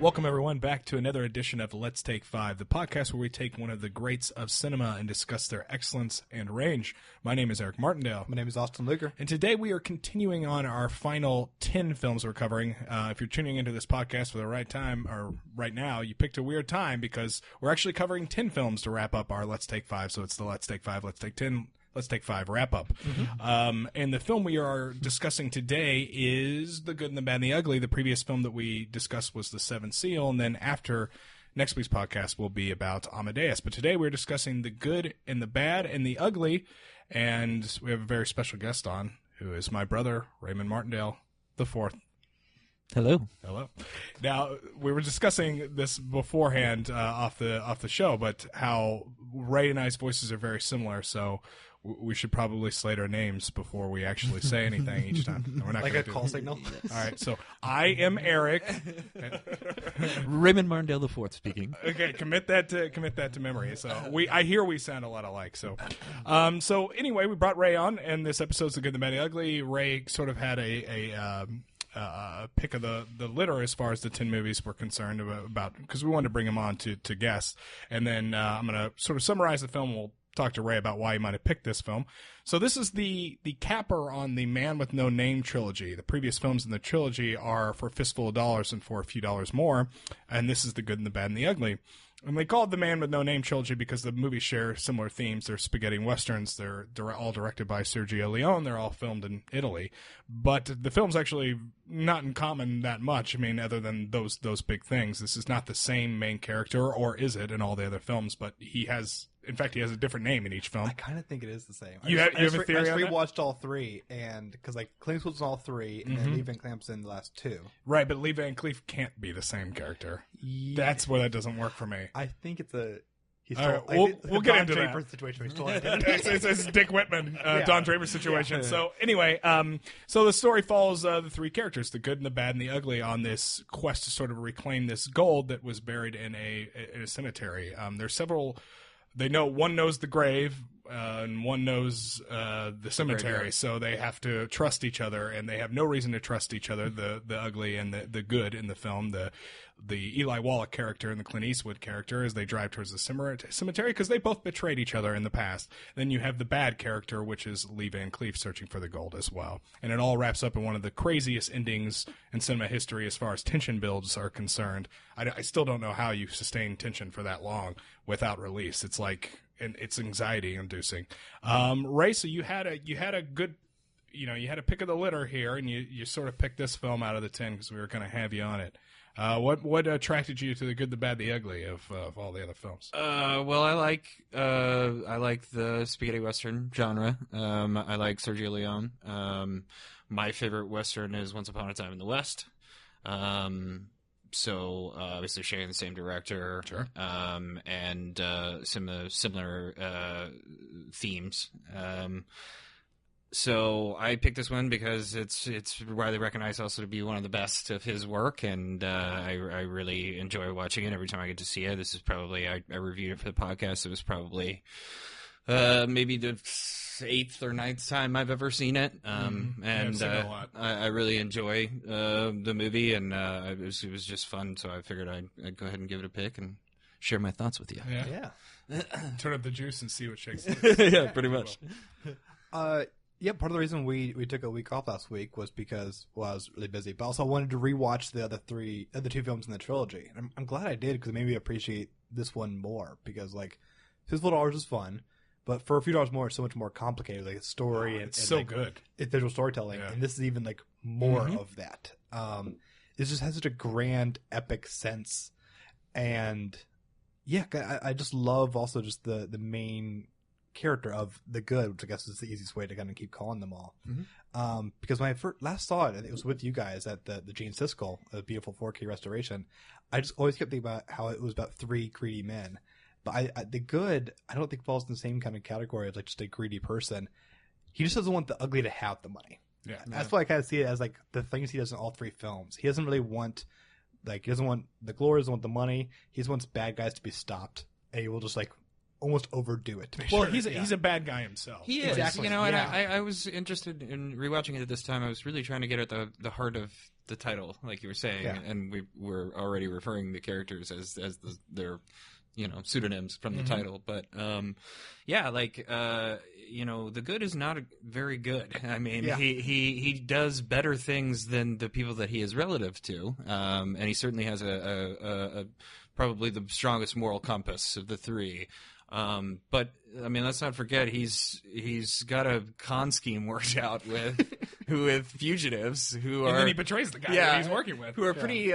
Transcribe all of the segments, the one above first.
Welcome, everyone, back to another edition of Let's Take 5, the podcast where we take one of the greats of cinema and discuss their excellence and range. My name is Eric Martindale. My name is Austin Luger. And today we are continuing on our final 10 films we're covering. If you're tuning into this podcast for the right time, or right now, you picked a weird time because we're actually covering 10 films to wrap up our Let's Take 5. So it's the Let's Take 5, Let's Take 10, Let's Take 5 wrap-up. And the film we are discussing today is The Good and the Bad and the Ugly. The previous film that we discussed was The Seventh Seal, and then after next week's podcast will be about Amadeus. But today we're discussing The Good and the Bad and the Ugly, and we have a very special guest on, who is my brother, Raymond Martindale the Fourth. Hello. Hello. Now, we were discussing this beforehand off the show, but how Ray and I's voices are very similar, so we should probably slate our names before we actually say anything each time. No, we're not Like a call signal? All right, so I am Eric. Raymond Martindale the Fourth speaking. Okay, commit that to memory. So I hear we sound a lot alike. So anyway, we brought Ray on, and this episode's The Good, the Bad, and the Ugly. Ray sort of had a pick of the litter as far as the 10 movies were concerned about because we wanted to bring him on to guest. And then I'm going to sort of summarize the film. We'll talk to Ray about why he might have picked this film. So this is the capper on the Man with No Name trilogy. The previous films in the trilogy are For a Fistful of Dollars and For a Few Dollars More, and this is The Good and the Bad and the Ugly. And they call it the Man with No Name trilogy because the movies share similar themes. They're spaghetti westerns. They're all directed by Sergio Leone. They're all filmed in Italy. But the film's actually not in common that much. I mean, other than those big things. This is not the same main character, or is it, in all the other films? But he has a different name in each film. I kind of think it is the same. You have a theory on that? I rewatched all three, and because Clint Eastwood's in all three, and then Lee Van Clamp's in the last two. Right, but Lee Van Cleef can't be the same character. Yeah. That's where that doesn't work for me. I think it's a... We'll get into Draper that. Situation. He's still it's Dick Whitman, Don Draper situation. Yeah. So anyway, so the story follows the three characters, the good and the bad and the ugly, on this quest to sort of reclaim this gold that was buried in a cemetery. There's several. One knows the grave, and one knows the cemetery, so they have to trust each other, and they have no reason to trust each other, the ugly and the good in the film, the Eli Wallach character and the Clint Eastwood character, as they drive towards the cemetery, because they both betrayed each other in the past. Then you have the bad character, which is Lee Van Cleef, searching for the gold as well. And it all wraps up in one of the craziest endings in cinema history as far as tension builds are concerned. I still don't know how you sustain tension for that long without release. It's like, and it's anxiety inducing. Ray, so you had a good, you had a pick of the litter here, and you sort of picked this film out of the 10 because we were going to have you on it. What attracted you to The Good, the Bad, the Ugly of all the other films? Well, I like the spaghetti western genre. I like Sergio Leone. My favorite western is Once Upon a Time in the West. So obviously sharing the same director, sure. And similar themes. So I picked this one because it's widely recognized also to be one of the best of his work, and I really enjoy watching it every time I get to see it. This is probably I reviewed it for the podcast. It was probably maybe the 8th or 9th time I've ever seen it, and I've seen it a lot. I really enjoy the movie, and it was just fun. So I figured I'd go ahead and give it a pick and share my thoughts with you. Yeah. Turn up the juice and see what shakes. Yeah, pretty much. Yeah, part of the reason we took a week off last week was because I was really busy, but also I wanted to rewatch the other two films in the trilogy. And I'm glad I did because it made me appreciate this one more because Fistful of Dollars is fun, but For a Few Dollars More, it's so much more complicated, like it's story and it's so good. It's visual storytelling, and this is even more of that. It just has such a grand, epic sense, and yeah, I just love also just the main character of the good, which I guess is the easiest way to kind of keep calling them all. Because when I last saw it, I think it was with you guys at the Gene Siskel, a beautiful 4K restoration. I just always kept thinking about how it was about three greedy men. But the good, I don't think falls in the same kind of category as just a greedy person. He just doesn't want the ugly to have the money. Yeah, that's why I kind of see it as the things he does in all three films. He doesn't really want he doesn't want the glory, doesn't want the money. He just wants bad guys to be stopped, and he will just almost overdo it. Well, he's a bad guy himself. He is, Exactly. and I was interested in rewatching it at this time. I was really trying to get at the heart of the title, like you were saying, and we were already referring to characters as their pseudonyms from the title. But the good is not very good. I mean, he does better things than the people that he is relative to, and he certainly has a probably the strongest moral compass of the three. But I mean, let's not forget he's got a con scheme worked out with fugitives who are. And then he betrays the guy that he's working with, who are pretty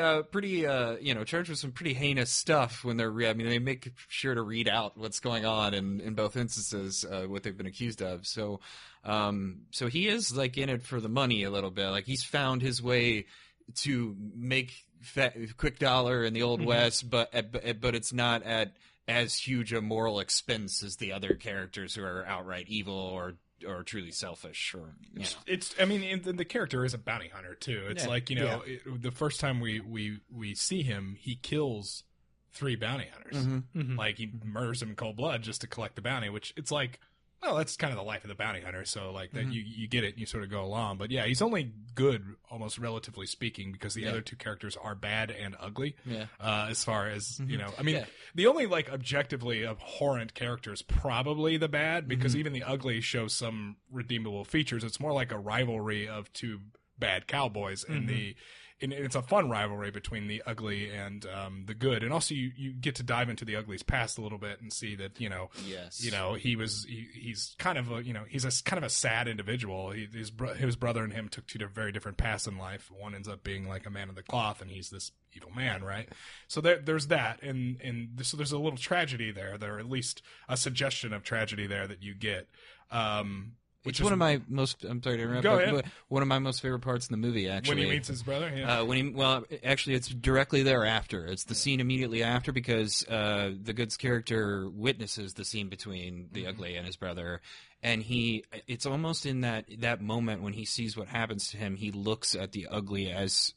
charged with some pretty heinous stuff when they're. I mean, they make sure to read out what's going on in both instances, what they've been accused of. So he is like in it for the money a little bit. Like he's found his way to make quick dollar in the Old West, but it's not at as huge a moral expense as the other characters who are outright evil or truly selfish. Or the character is a bounty hunter too. It's the first time we see him, he kills 3 bounty hunters. Like he murders them in cold blood just to collect the bounty, which it's like, well, that's kind of the life of the bounty hunter. So like that you get it and you sort of go along. But yeah, he's only good, almost relatively speaking, because the other 2 characters are bad and ugly. As far as, the only like objectively abhorrent character is probably the bad, because even the ugly shows some redeemable features. It's more like a rivalry of 2 bad cowboys, and it's a fun rivalry between the ugly and the good. And also you get to dive into the ugly's past a little bit and see that, he's kind of he's kind of a sad individual. His brother and him took 2 very different paths in life. One ends up being like a man of the cloth, and he's this evil man, right? So there's that. So there's a little tragedy there. There, at least a suggestion of tragedy there that you get. It's one of my most. I'm sorry to interrupt. But one of my most favorite parts in the movie, actually, when he meets his brother. Actually, it's directly thereafter. It's the scene immediately after, because the Good's character witnesses the scene between the ugly and his brother, and it's almost in that moment when he sees what happens to him, he looks at the ugly as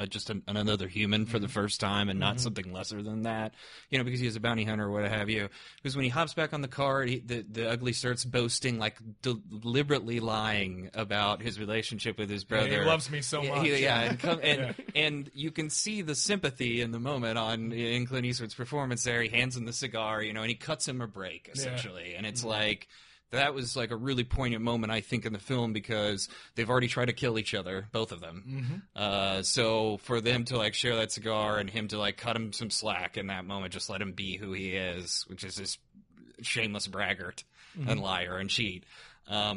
just another human for the first time, and not something lesser than that, because he is a bounty hunter or what have you. Because when he hops back on the car, the ugly starts boasting, like deliberately lying about his relationship with his brother. Yeah, he loves me so much. And you can see the sympathy in the moment in Clint Eastwood's performance there. He hands him the cigar, and he cuts him a break, essentially. And it's like, that was like a really poignant moment, I think, in the film, because they've already tried to kill each other, both of them. So for them to like share that cigar and him to like cut him some slack in that moment, just let him be who he is, which is this shameless braggart and liar and cheat.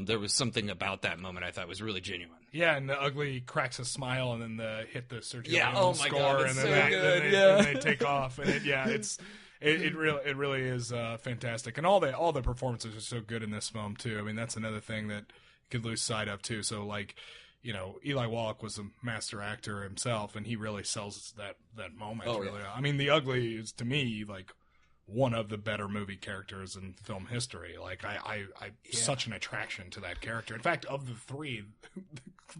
There was something about that moment I thought was really genuine. Yeah, and the ugly cracks a smile, and then hit the Sergio Leone oh my score, God, and it's then so good. they take off, and it really is fantastic, and all the performances are so good in this film too. I mean, that's another thing that you could lose sight of too. So like, Eli Wallach was a master actor himself, and he really sells that moment. Oh, really, I mean, the ugly is, to me, like one of the better movie characters in film history. Like I such an attraction to that character. In fact, of the 3,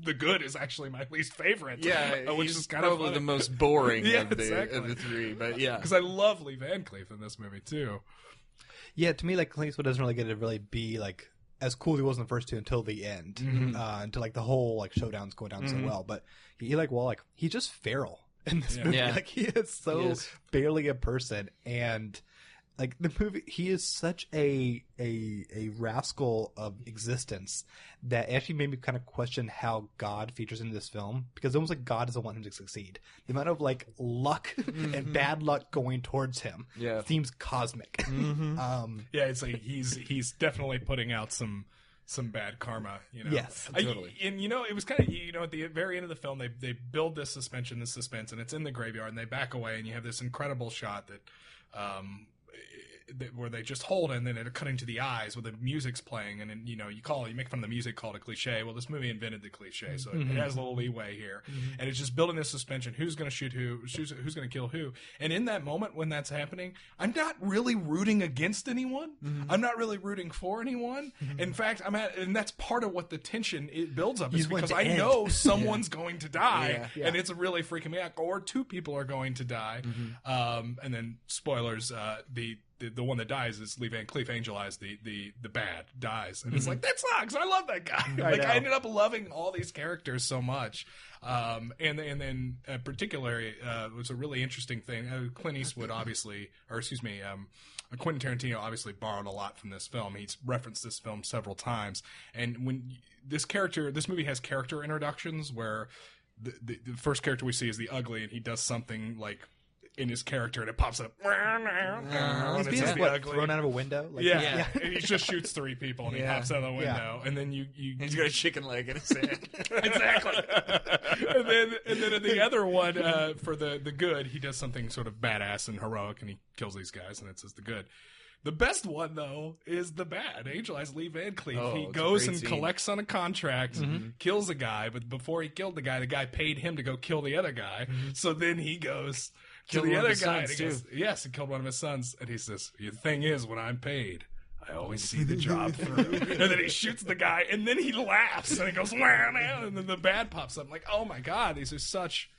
the Good is actually my least favorite. Yeah, which he's is kind probably of the most boring of exactly. the 3. But yeah, because I love Lee Van Cleef in this movie too. Yeah, to me, like Clint Eastwood doesn't really get to really be like as cool as he was in the first 2 until the end, until like the whole like showdowns go down so well. But Eli Wallach, he's just feral in this movie. Yeah. Like he is barely a person, and like the movie, he is such a rascal of existence that actually made me kind of question how God features in this film, because it's almost like God doesn't want him to succeed. The amount of like luck and bad luck going towards him seems cosmic. It's like he's definitely putting out some bad karma, Yes, totally. And it was kind of at the very end of the film, they build this suspense, and it's in the graveyard, and they back away, and you have this incredible shot that where they just hold, and then they're cutting to the eyes where the music's playing, and then you make fun of the music, call it a cliche. Well, this movie invented the cliche, so it has a little leeway here, and it's just building this suspension: who's going to shoot who's going to kill who. And in that moment when that's happening, I'm not really rooting against anyone. I'm not really rooting for anyone. In fact, and that's part of what the tension it builds up, is because I know someone's going to die, and it's really freaking me out, or 2 people are going to die. And then spoilers: the one that dies is Lee Van Cleef. Angel Eyes, the bad, dies, and it's like that sucks. I love that guy. I ended up loving all these characters so much. And then particularly was a really interesting thing. Clint Eastwood obviously, Quentin Tarantino obviously borrowed a lot from this film. He's referenced this film several times, and when this movie has character introductions where the first character we see is the Ugly, and he does something like in his character, and it pops up. He's being thrown out of a window. Yeah. And he just shoots 3 people, and he hops out of the window, and then he's got a chicken leg in his hand. Exactly. and then in the other one, for the good, he does something sort of badass and heroic, and he kills these guys, and it says the good. The best one, though, is the bad. Angel Eyes Lee Van Cleef. He goes and collects on a contract, kills a guy, but before he killed the guy paid him to go kill the other guy. So then he goes to the other guy. And he goes, yes, he killed one of his sons. And he says, the thing is, when I'm paid, I always see the job through. And then he shoots the guy, and then he laughs, and he goes, and then the bad pops up. I'm like, oh my God, these are such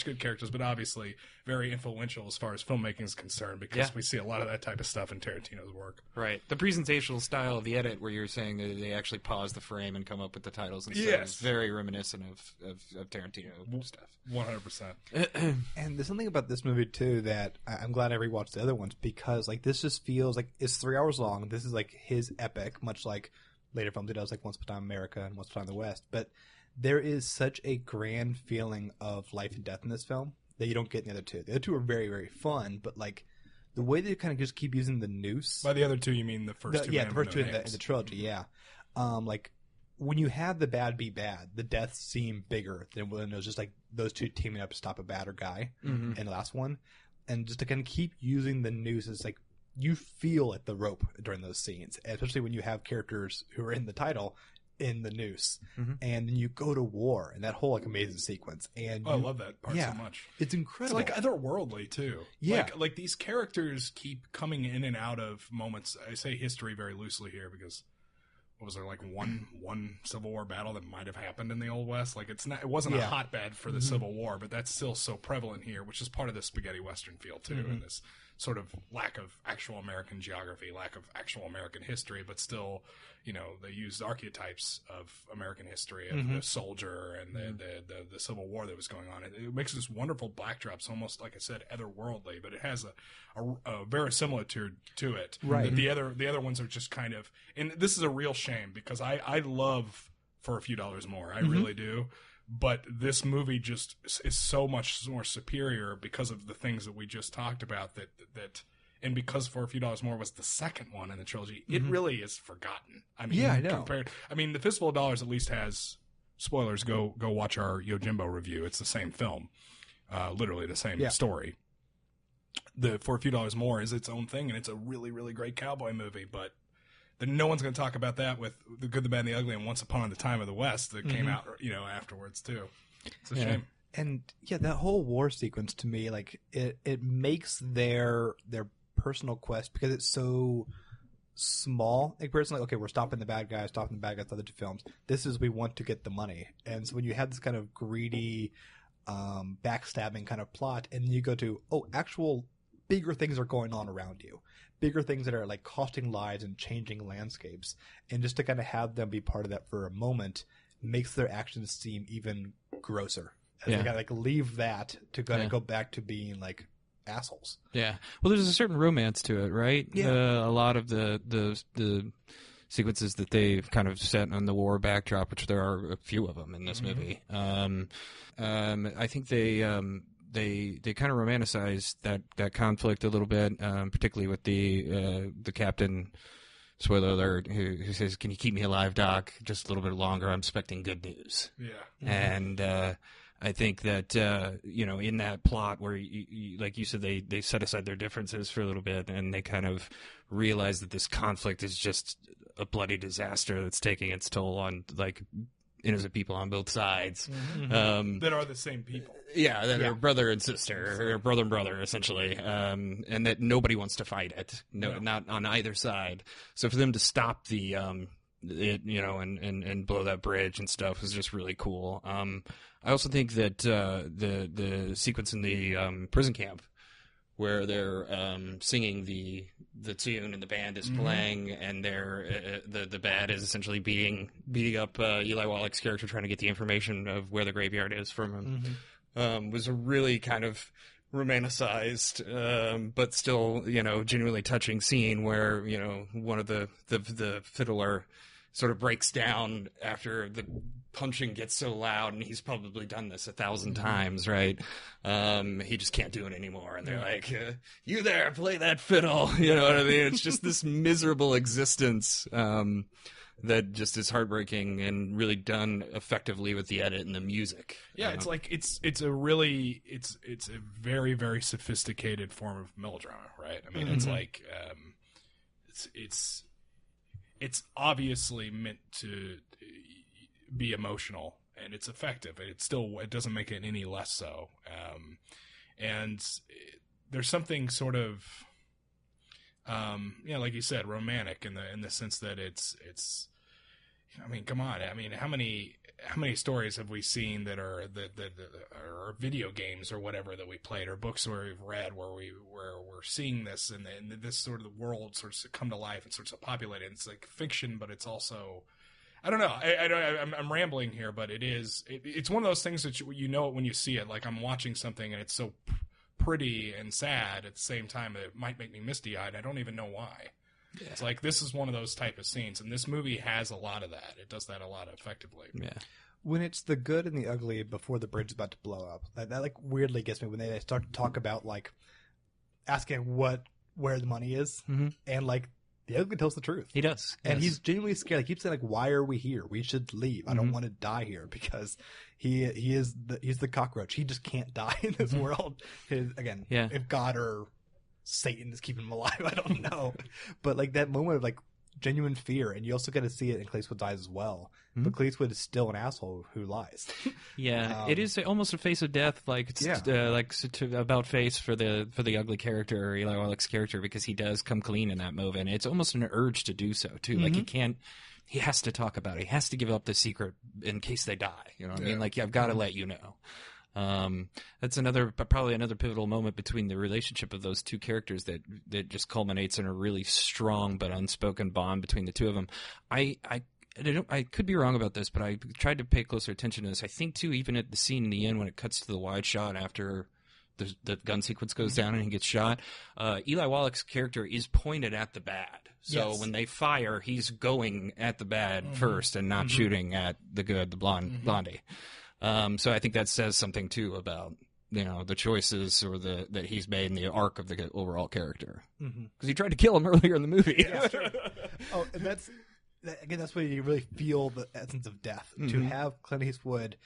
good characters, but obviously very influential as far as filmmaking is concerned, because we see a lot of that type of stuff in Tarantino's work. Right. The presentational style of the edit, where you're saying that they actually pause the frame and come up with the titles and stuff, is very reminiscent of Tarantino stuff. 100%. And there's something about this movie, too, that I'm glad I rewatched the other ones, because like this just feels like it's 3 hours long. This is like his epic, much like later films he does, like Once Upon a Time in America and Once Upon a Time in the West. But there is such a grand feeling of life and death in this film that you don't get in the other two. The other two are very, very fun, but like the way they kind of just keep using the noose. By the other two, you mean the first two? Yeah, the first two in the trilogy. Yeah, like when you have the bad be bad, the deaths seem bigger than when it was just like those two teaming up to stop a badder guy in the last one, and just to kind of keep using the noose is like you feel at the rope during those scenes, especially when you have characters who are in the title in the noose, and then you go to war, and that whole like amazing sequence. And I love that part so much. It's incredible. It's like otherworldly too. Yeah, like these characters keep coming in and out of moments. I say history very loosely here because what was there, like one Civil War battle that might have happened in the Old West? Like it wasn't a hotbed for the Civil War, but that's still so prevalent here, which is part of the spaghetti western feel too, and this sort of lack of actual American geography, lack of actual American history, but still, they use archetypes of American history of the soldier and the Civil War that was going on. It makes this wonderful backdrop. It's almost, like I said, otherworldly, but it has a very similar to it. Right. The other ones are just kind of, and this is a real shame because I love For a Few Dollars More. I really do. But this movie just is so much more superior because of the things that we just talked about. That and because For a Few Dollars More was the second one in the trilogy, it really is forgotten. I mean, I know. The Fistful of Dollars at least has spoilers. Go watch our Yojimbo review. It's the same film, literally the same story. The For a Few Dollars More is its own thing, and it's a really, really great cowboy movie, but then no one's going to talk about that with The Good, the Bad, and the Ugly and Once Upon a Time of the West that came out, afterwards too. It's a shame. And that whole war sequence to me, like it makes their personal quest, because it's so small. Like personally, okay, we're stopping the bad guys, the other two films. This is, we want to get the money. And so when you have this kind of greedy, backstabbing kind of plot, and you go to, actual bigger things are going on around you. Bigger things that are like costing lives and changing landscapes, and just to kind of have them be part of that for a moment makes their actions seem even grosser. As they gotta like leave that to kind of go back to being like assholes. Yeah. Well, there's a certain romance to it, right? Yeah. A lot of the sequences that they've kind of set on the war backdrop, which there are a few of them in this movie. I think they kind of romanticize that conflict a little bit, particularly with the captain, spoiler alert, who says, "Can you keep me alive, Doc? Just a little bit longer. I'm expecting good news." Yeah. And I think that in that plot where like you said, they set aside their differences for a little bit, and they kind of realize that this conflict is just a bloody disaster that's taking its toll on like innocent people on both sides that are the same people. Yeah, that are brother and sister, or brother and brother, essentially, and that nobody wants to fight it. Not on either side. So for them to stop and blow that bridge and stuff was just really cool. I also think that the sequence in the prison camp where they're singing the the tune and the band is playing, and they're the bad is essentially beating up Eli Wallach's character, trying to get the information of where the graveyard is from him. Was a really kind of romanticized, but still, genuinely touching scene where, one of the fiddler sort of breaks down after the punching gets so loud, and he's probably done this 1,000 times, right? He just can't do it anymore, and they're like, you there, play that fiddle, you know what I mean? It's just this miserable existence that just is heartbreaking and really done effectively with the edit and the music. Yeah, it's like it's a very, very sophisticated form of melodrama, right? I mean, it's like it's obviously meant to be emotional, and it's effective. It doesn't make it any less so. And there's something sort of, like you said, romantic in the sense that it's. I mean, come on. I mean, how many stories have we seen that are are video games or whatever that we played, or books where we've read where we're seeing this and this sort of the world sorts of come to life and sorts of populate it. It's like fiction, but it's also, I don't know. I'm rambling here, but it's one of those things that you know it when you see it. Like, I'm watching something and it's so pretty and sad at the same time that it might make me misty-eyed. I don't even know why. Yeah. It's like, this is one of those type of scenes, and this movie has a lot of that. It does that a lot effectively. Yeah. When it's the good and the ugly before the bridge is about to blow up, that like weirdly gets me when they start to talk about like asking where the money is, and like the ugly tells the truth. He does, and he's genuinely scared. He keeps saying like, "Why are we here? We should leave. I don't want to die here," because he's the cockroach. He just can't die in this world. If God or Satan is keeping him alive, I don't know. But like that moment of like genuine fear, and you also get to see it in Clint Eastwood's eyes as well. But Clint Eastwood is still an asshole who lies. Yeah, it is almost a face of death, about face for the ugly character, Eli Wallach's character, because he does come clean in that moment. It's almost an urge to do so too. Like he has to talk about it. He has to give up the secret in case they die. You know what I mean? Like, I've got to let you know. That's probably another pivotal moment between the relationship of those two characters that just culminates in a really strong but unspoken bond between the two of them. I could be wrong about this, but I tried to pay closer attention to this. I think too, even at the scene in the end when it cuts to the wide shot after the gun sequence goes down and he gets shot, Eli Wallach's character is pointed at the bad. So when they fire, he's going at the bad first and not shooting at the good, the blondie. So I think that says something too about the choices or that he's made in the arc of the overall character, because he tried to kill him earlier in the movie. Yeah, that's true. And that's where you really feel the essence of death. To have Clint Eastwood,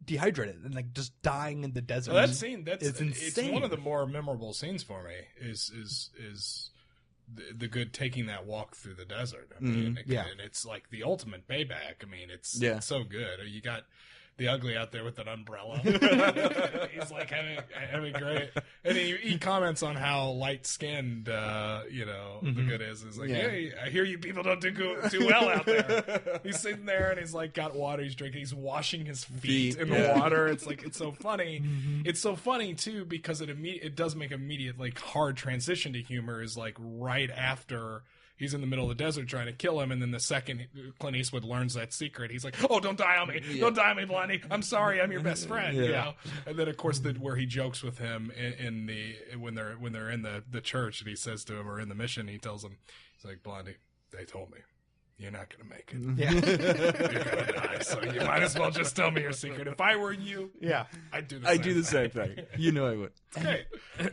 dehydrated and like just dying in the desert. Well, that scene, it's insane. It's one of the more memorable scenes for me. Is the good taking that walk through the desert. I mean, and it's like the ultimate payback. I mean, it's so good. You got the ugly out there with an umbrella. He's like having great, and he comments on how light skinned, the good is. He's like, hey, I hear you people don't do too well out there. He's sitting there and he's like got water. He's drinking. He's washing his feet in the water. It's like, it's so funny. It's so funny too because it does make immediate like hard transition to humor. Is like right after he's in the middle of the desert trying to kill him, and then the second Clint Eastwood learns that secret, he's like, "Oh, don't die on me! Don't die on me, Blondie! I'm sorry, I'm your best friend." You know. And then of course where he jokes with him when they're in the church, and he says to him, or in the mission, he tells him, he's like, "Blondie, they told me you're not gonna make it. You're gonna die. So you might as well just tell me your secret. If I were you, I'd do the same thing. You know I would." It's great.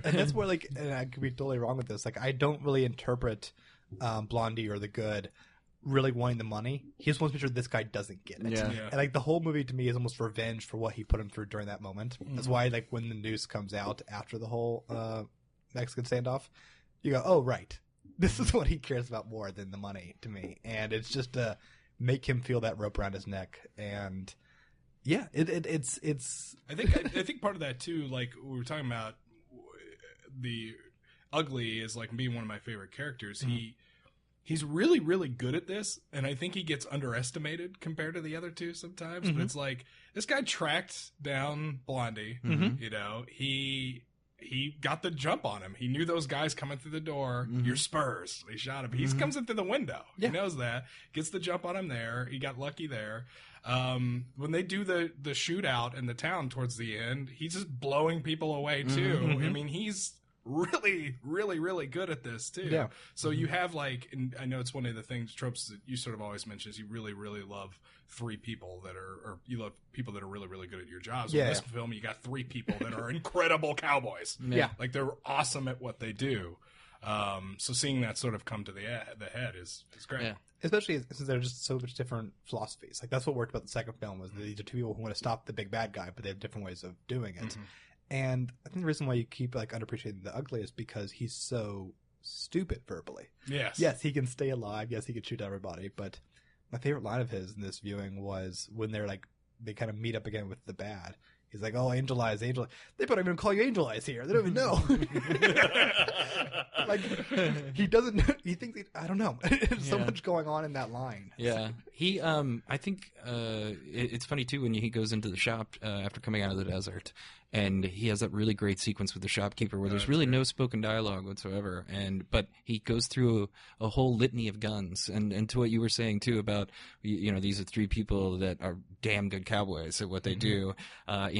And that's where like, and I could be totally wrong with this. Like, I don't really interpret Blondie or the good really wanting the money. He just wants to make sure this guy doesn't get it. And like the whole movie to me is almost revenge for what he put him through during that moment. That's why like when the news comes out after the whole Mexican standoff, you go, oh right, this is what he cares about more than the money to me. And it's just to make him feel that rope around his neck. And it's I think part of that too, like we were talking about, the ugly is like being one of my favorite characters. He's really, really good at this, and I think he gets underestimated compared to the other two sometimes. But it's like, this guy tracked down Blondie. he got the jump on him. He knew those guys coming through the door. Your Spurs. He shot him. He comes in through the window. Yeah. He knows that. Gets the jump on him there. He got lucky there. When they do the shootout in the town towards the end, he's just blowing people away too. I mean, he's really, really, really good at this too. Yeah. So you have and I know it's one of the tropes that you sort of always mention is you really, really love three people or you love people that are really, really good at your jobs. In this film, you got three people that are incredible cowboys. Yeah. Like they're awesome at what they do. So seeing that sort of come to the head is great. Yeah. Especially since they're just so much different philosophies. Like that's what worked about the second film was that these are two people who want to stop the big bad guy, but they have different ways of doing it. And I think the reason why you keep underappreciating the ugly is because he's so stupid verbally. Yes, he can stay alive. Yes, he can shoot everybody. But my favorite line of his in this viewing was when they kind of meet up again with the bad. He's like, "Oh, Angel Eyes, Angel Eyes. They don't even call you Angel Eyes here. They don't even know." He doesn't. He thinks. I don't know. There's so much going on in that line. Yeah, he. I think it's funny too when he goes into the shop after coming out of the desert, and he has that really great sequence with the shopkeeper where there's really no spoken dialogue whatsoever, but he goes through a whole litany of guns, and to what you were saying too about these are three people that are damn good cowboys at what they do.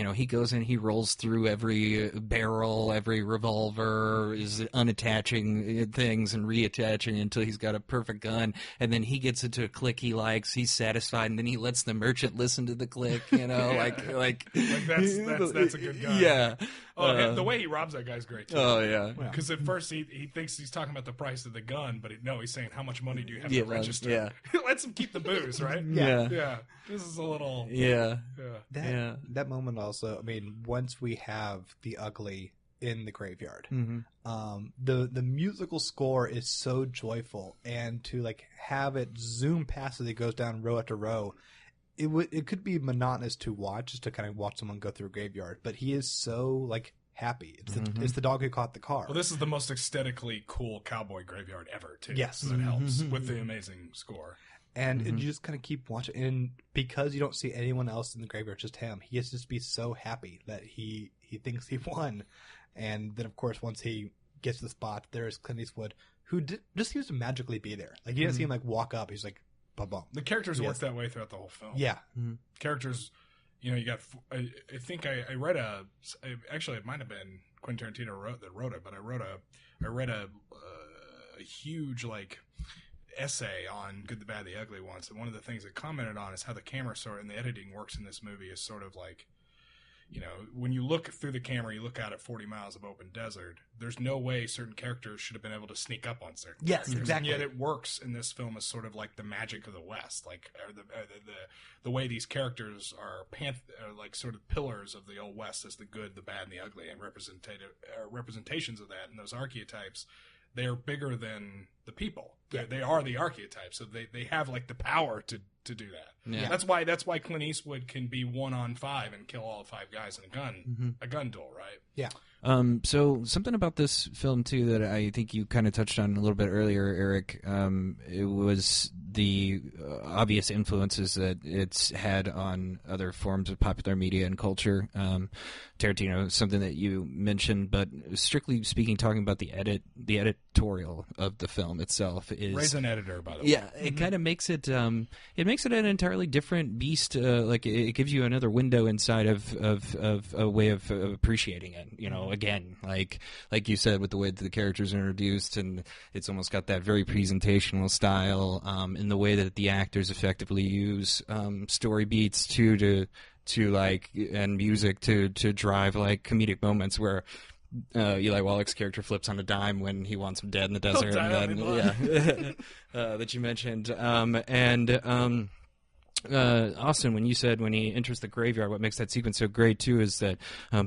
He goes in, he rolls through every barrel, every revolver, is unattaching things and reattaching until he's got a perfect gun, and then he gets into a click he likes, he's satisfied, and then he lets the merchant listen to the click, like that's a good guy. Yeah. The way he robs that guy's great too. Oh yeah. Because at first he thinks he's talking about the price of the gun, but he's saying how much money do you have to register? Yeah. He lets him keep the booze, right? Yeah. This is a little. Yeah. That moment also. I mean, once we have the ugly in the graveyard, the musical score is so joyful, and to have it zoom past as it goes down row after row. It could be monotonous to watch, just to kind of watch someone go through a graveyard, but he is so happy. It's the dog who caught the car. Well, this is the most aesthetically cool cowboy graveyard ever, too. Yes, so that helps with the amazing score. And you just kind of keep watching, and because you don't see anyone else in the graveyard, just him, he has to just be so happy that he thinks he won. And then, of course, once he gets to the spot, there's Clint Eastwood, who just seems to magically be there. You didn't see him walk up. He's like. The characters work that way throughout the whole film. Yeah. Characters, you got, I think I read actually it might have been Quentin Tarantino that wrote it, but I read a huge essay on Good, the Bad, the Ugly once, and one of the things it commented on is how the camera and the editing works in this movie is sort of when you look through the camera, you look out at 40 miles of open desert, there's no way certain characters should have been able to sneak up on certain characters. Exactly. And yet it works in this film as sort of the magic of the West, the way these characters are sort of pillars of the Old West as the good, the bad, and the ugly, and representations of that, and those archetypes. They are bigger than the people. They are the archetypes, so they have the power to do that. Yeah. That's why Clint Eastwood can be 1 on 5 and kill all 5 guys in a gun duel, right? Yeah. So something about this film too that I think you kind of touched on a little bit earlier, Eric. It was the obvious influences that it's had on other forms of popular media and culture. Tarantino, something that you mentioned, but strictly speaking, talking about the editorial of the film itself is Ray's an editor, by the way. Yeah, it kind of makes it an entirely different beast. It gives you another window inside of a way of appreciating it. Again, like you said, with the way that the characters are introduced, and it's almost got that very presentational style, in the way that the actors effectively use story beats to and music to drive comedic moments where Eli Wallach's character flips on a dime when he wants him dead in the desert, that you mentioned, Austin, when you said when he enters the graveyard, what makes that sequence so great too is that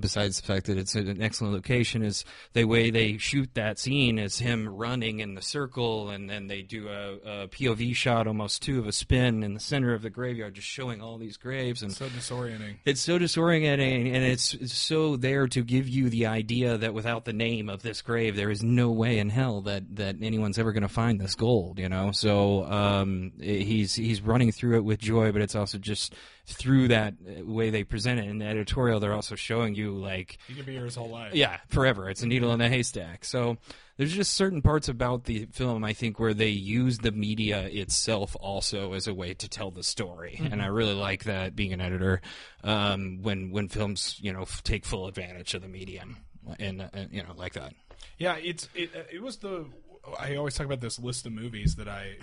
besides the fact that it's an excellent location, is the way they shoot that scene is him running in the circle, and then they do a POV shot almost too of a spin in the center of the graveyard, just showing all these graves. And so disorienting. It's so disorienting, and it's so there to give you the idea that without the name of this grave, there is no way in hell that anyone's ever going to find this gold. So he's running through it with joy. enjoy, but it's also just through that way they present it in the editorial, they're also showing you, like... He could be here his whole life. Yeah, forever. It's a needle in a haystack. So there's just certain parts about the film, I think, where they use the media itself also as a way to tell the story. And I really like that, being an editor, when films, take full advantage of the medium and like that. Yeah, it was I always talk about this list of movies that I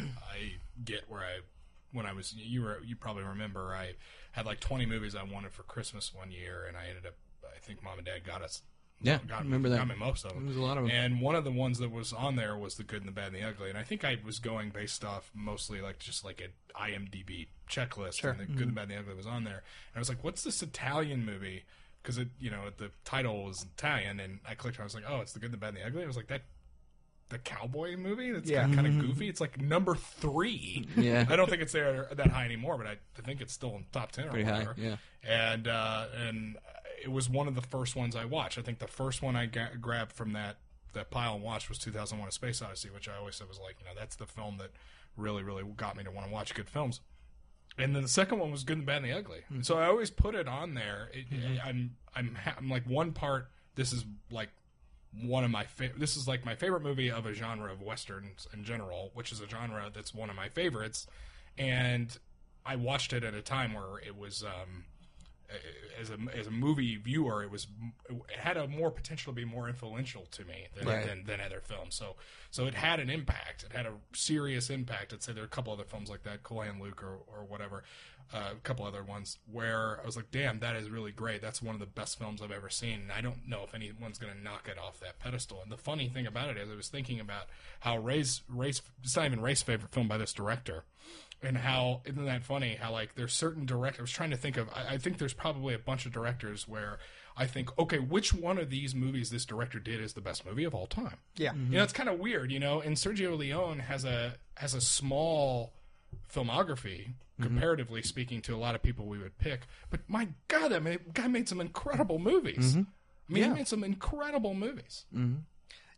get when I was, you probably remember, I had like 20 movies I wanted for Christmas one year, and I ended up, I think Mom and Dad got us. Yeah, I remember that. Got me most of them. There was a lot of them. And one of the ones that was on there was The Good and the Bad and the Ugly, and I think I was going based off mostly like just like an IMDb checklist, and The Good and the Bad and the Ugly was on there. And I was like, what's this Italian movie? Because the title was Italian, and I clicked on it, I was like, oh, it's The Good, the Bad, and the Ugly. I was like, the cowboy movie that's kind of goofy. It's like number 3. Yeah. I don't think it's there that high anymore, but I think it's still in top 10 or Pretty whatever. high, yeah. And it was one of the first ones I watched. I think the first one I grabbed from that pile and watched was 2001: A Space Odyssey, which I always said was like, that's the film that really, really got me to want to watch good films. And then the second one was Good and the Bad and the Ugly. Mm-hmm. So I always put it on there. I'm like, one part, this is like one of my this is like my favorite movie of a genre of westerns in general, which is a genre that's one of my favorites. And I watched it at a time where it was as a movie viewer, it had a more potential to be more influential to me than other films. So it had an impact. It had a serious impact. I'd say there are a couple other films like that, Kalei and Luke or whatever, a couple other ones where I was like, damn, that is really great. That's one of the best films I've ever seen. And I don't know if anyone's going to knock it off that pedestal. And the funny thing about it is I was thinking about how it's not even Ray's favorite film by this director. And how, isn't that funny, how, like, there's certain directors, I was trying to think of, I think there's probably a bunch of directors where I think, okay, which one of these movies this director did is the best movie of all time? Yeah. Mm-hmm. It's kind of weird, and Sergio Leone has a small filmography, comparatively speaking to a lot of people we would pick, but my God, guy made some incredible movies. He made some incredible movies.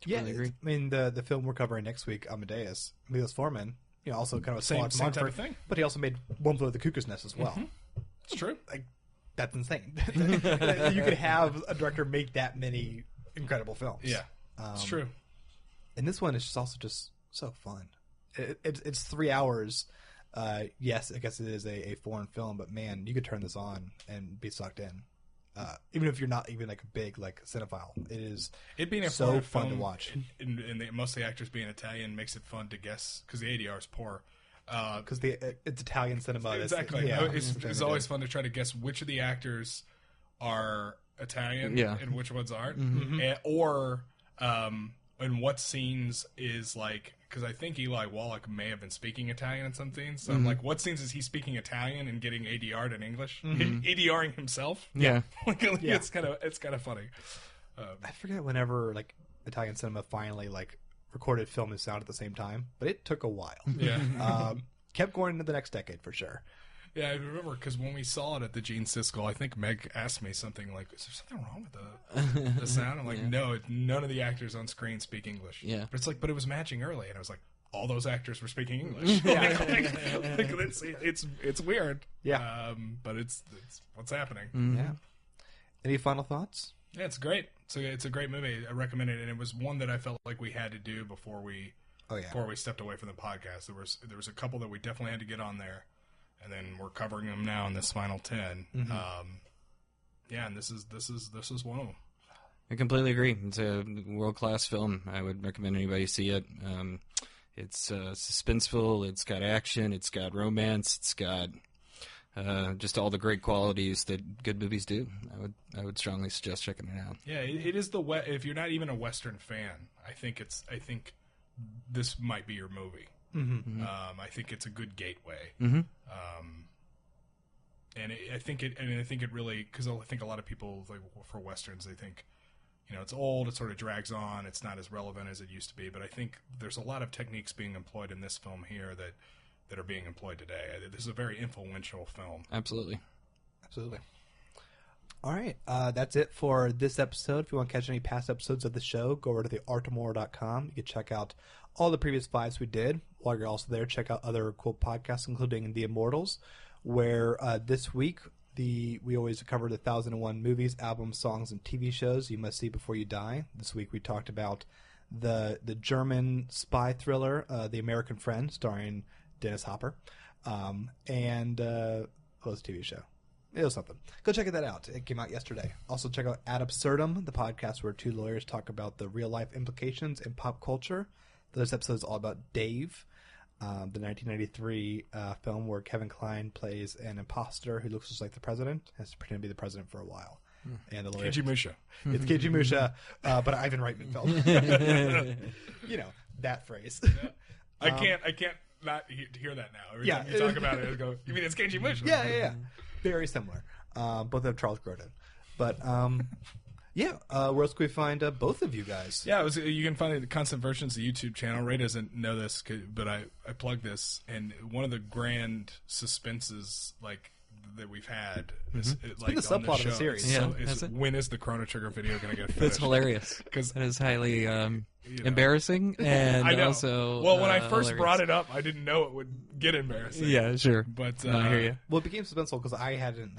Yeah, agree. I mean, the film we're covering next week, Amadeus, Milos Forman, also kind of a same type of thing. But he also made One Flew Over the Cuckoo's Nest as well. Mm-hmm. It's true. Like, that's insane. You could have a director make that many incredible films. Yeah, it's true. And this one is just also just so fun. It's 3 hours. Yes, I guess it is a foreign film, but man, you could turn this on and be sucked in. Even if you're not even like a big cinephile, it being a so fun to watch. And most of the actors being Italian makes it fun to guess because the ADR is poor. Because it's Italian cinema. Exactly. It's always fun to try to guess which of the actors are Italian and which ones aren't, or in what scenes is like. Because I think Eli Wallach may have been speaking Italian in some scenes. So I'm like, what scenes is he speaking Italian and getting ADR'd in English? ADRing himself? Yeah. It's kind of funny. I forget whenever Italian cinema finally recorded film and sound at the same time, but it took a while. Yeah. Kept going into the next decade for sure. Yeah, I remember because when we saw it at the Gene Siskel, I think Meg asked me something like, is there something wrong with the sound? I'm like, no, none of the actors on screen speak English. Yeah. But it's like, but it was matching early. And I was like, all those actors were speaking English. It's weird. Yeah. But it's what's happening. Yeah. Any final thoughts? Yeah, it's great. It's a great movie. I recommend it. And it was one that I felt like we had to do before we stepped away from the podcast. There was a couple that we definitely had to get on there. And then we're covering them now in this final 10. And this is one of them. I completely agree. It's a world-class film. I would recommend anybody see it. It's suspenseful. It's got action. It's got romance. It's got just all the great qualities that good movies do. I would strongly suggest checking it out. Yeah, it is if you're not even a Western fan, I think this might be your movie. I think it's a good gateway. And I think it really, because I think a lot of people for Westerns, they think, it's old, it sort of drags on, it's not as relevant as it used to be. But I think there's a lot of techniques being employed in this film here that are being employed today. This is a very influential film. Absolutely. All right, that's it for this episode. If you want to catch any past episodes of the show, go over to theartofmore.com. You can check out all the previous 5s we did. While you're also there, check out other cool podcasts, including The Immortals, where this week we always cover the 1001 movies, albums, songs, and TV shows you must see before you die. This week we talked about the German spy thriller, The American Friend, starring Dennis Hopper, and what was the TV show? It was something. Go check that out. It came out yesterday. Also check out Ad Absurdum, the podcast where two lawyers talk about the real-life implications in pop culture. This episode is all about Dave, the 1993 film where Kevin Kline plays an imposter who looks just like the president, has to pretend to be the president for a while. And the lawyer, Keiji Musha. It's Keiji Musha, but Ivan Reitman film. You know, that phrase. I can't not hear that now. Every time you talk about it, I go, you mean it's Keiji Musha? Yeah. Very similar. Both have Charles Grodin. But, where else can we find both of you guys? Yeah, you can find the Constant Versions, the YouTube channel. Ray doesn't know this, but I plugged this, and one of the grand suspenses that we've had is it's been the subplot of the series. Yeah, when is the Chrono Trigger video going to get finished? That's hilarious. Because it is highly embarrassing and I know. also when I first hilarious. brought it up, I didn't know it would get embarrassing. Yeah, sure. But no, I hear you. Well, it became suspenseful because I hadn't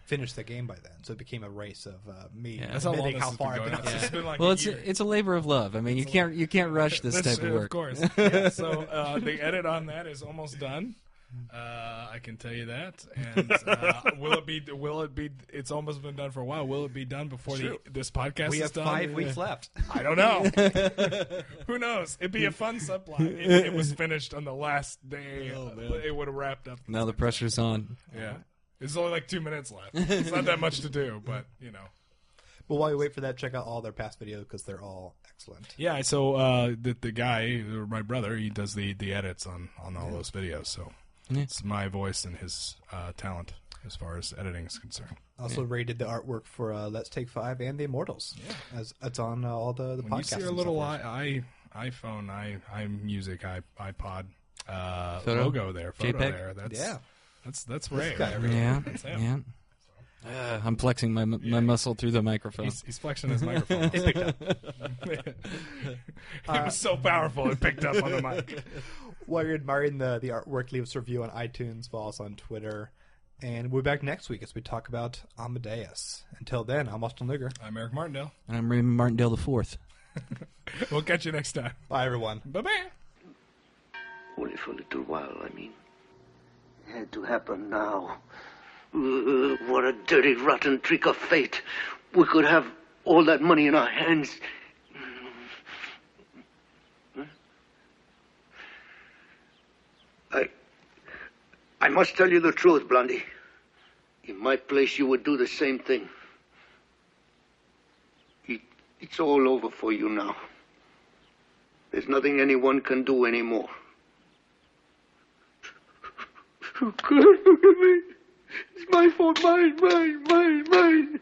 finished the game by then, so it became a race of me That's how long how far I've been. Yeah. It's been Well, it's a labor of love. I mean, you can't rush this type of work. Of course. Yeah, so the edit on that is almost done. I can tell you that. And will it be? It's almost been done for a while. Will it be done before this podcast We is done? have 5 weeks left. I don't know. Who knows? It'd be a fun subplot if it was finished on the last day. It would have wrapped up. Now the pressure's on. Yeah. There's only 2 minutes left. It's not that much to do, but Well, while you wait for that, check out all their past videos because they're all excellent. Yeah, so the guy, my brother, he does the edits on all those videos. So it's my voice and his talent as far as editing is concerned. Also, Ray did the artwork for Let's Take 5 and the Immortals. Yeah, as it's on all the podcasts. When you see our little iPhone, iMusic, iPod logo there, photo JPEG? there. That's Ray. Yeah, That's him. yeah. I'm flexing my muscle through the microphone. He's flexing his microphone. It picked up. It was so powerful, it picked up on the mic. While you're admiring the artwork, leave us a review on iTunes, follow us on Twitter, and we'll be back next week as we talk about Amadeus. Until then, I'm Austin Luger. I'm Eric Martindale. And I'm Ray Martindale IV. We'll catch you next time. Bye, everyone. Bye-bye. Only for a little while, I mean. It had to happen now. What a dirty, rotten trick of fate. We could have all that money in our hands. I must tell you the truth, Blondie. In my place, you would do the same thing. It's all over for you now. There's nothing anyone can do anymore. Oh, God, forgive me. It's my fault. Mine.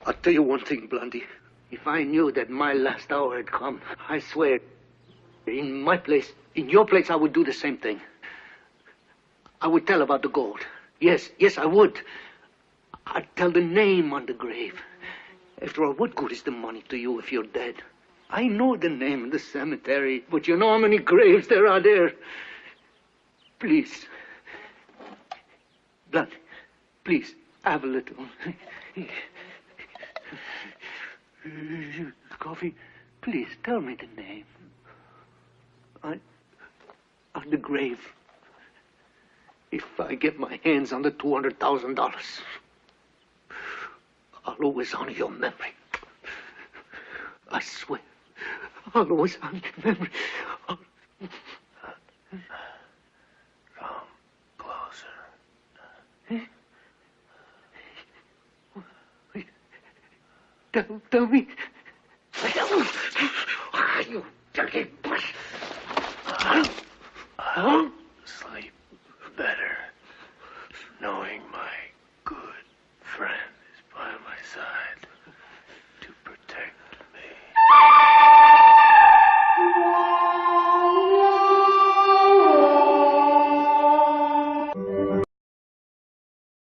I'll tell you one thing, Blondie. If I knew that my last hour had come, I swear, in your place, I would do the same thing. I would tell about the gold. Yes, I would. I'd tell the name on the grave. After all, what good is the money to you if you're dead? I know the name in the cemetery, but you know how many graves there are there. Please. Blondie, please, have a little. Coffee, please tell me the name. On the grave. If I get my hands on the $200,000, I'll always honor your memory. I swear, I'll always honor your memory. Come closer. Tell me. You dirty bush. I'll sleep better